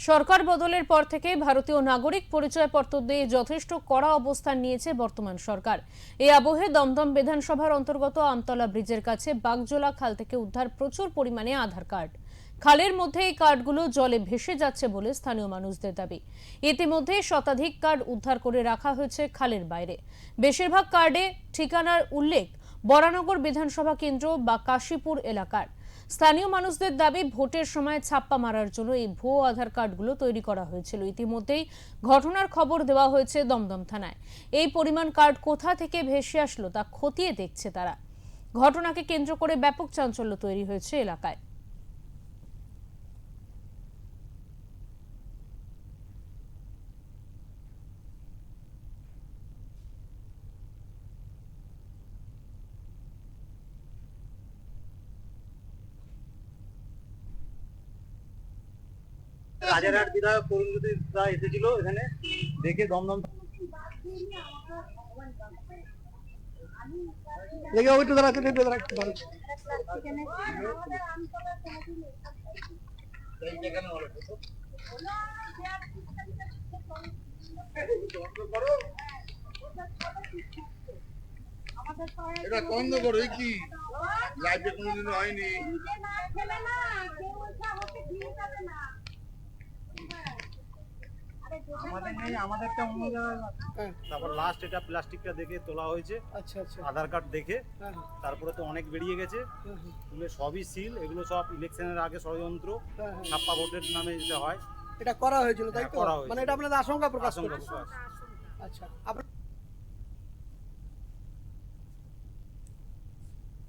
সরকার বদলের পর থেকে ভারতীয় নাগরিক পরিচয়পত্র দিয়ে যথেষ্ট কড়া অবস্থান নিয়েছে বর্তমান সরকার। এই আবহে দমদম বিধানসভার অন্তর্গত আমতলা ব্রিজের কাছে বাগজোলা খাল থেকে উদ্ধার প্রচুর পরিমাণে আধার কার্ড। খালের মধ্যে এই কার্ডগুলো জলে ভেসে যাচ্ছে বলে স্থানীয় মানুষদের দাবি। ইতিমধ্যে শতাধিক কার্ড উদ্ধার করে রাখা হয়েছে খালের বাইরে। বেশিরভাগ কার্ডে ঠিকানার উল্লেখ বরানগর বিধানসভা কেন্দ্র বা কাশীপুর এলাকার। স্থানীয় মানুষদের দাবি, ভোটের সময় ছাপ্পা মারার জন্য এই ভুয়ো আধার কার্ডগুলো তৈরি করা হয়েছিল। ইতিমধ্যেই ঘটনার খবর দেওয়া হয়েছে দমদম থানায়। এই পরিমাণ কার্ড কোথা থেকে ভেসে আসলো তা খতিয়ে দেখছে তারা। ঘটনাকে কেন্দ্র করে ব্যাপক চাঞ্চল্য তৈরি হয়েছে এলাকায়। রাজারহাট বিধায়ক করুণজ্যোতি রায় এসেছিল এখানে, দেখে দমদম দেখে ওইটা দাঁড়াচ্ছে দেখবে দাঁড়াচ্ছে এটা বন্ধ করো। কি লাইভে কোনোদিন হয়নি। আমাদের নেই, আমাদেরটা অন্য জায়গায়। তারপর লাস্ট এটা প্লাস্টিকটা দেখে তোলা হয়েছে। আচ্ছা আচ্ছা। আধার কার্ড দেখে হ্যাঁ তারপরে তো অনেক বেরিয়ে গেছে, তুলে সবই সিল। এগুলো সব ইলেকশনের আগে ষড়যন্ত্র, হ্যাঁ। ছাপ্পা ভোটের নামে যেটা হয় এটা করা হয়েছিল তাই তো? করা হয়েছে। মানে এটা আপনাদের আশঙ্কা প্রকাশ আশঙ্কা করছে। প্রকাশ। আচ্ছা, আপনার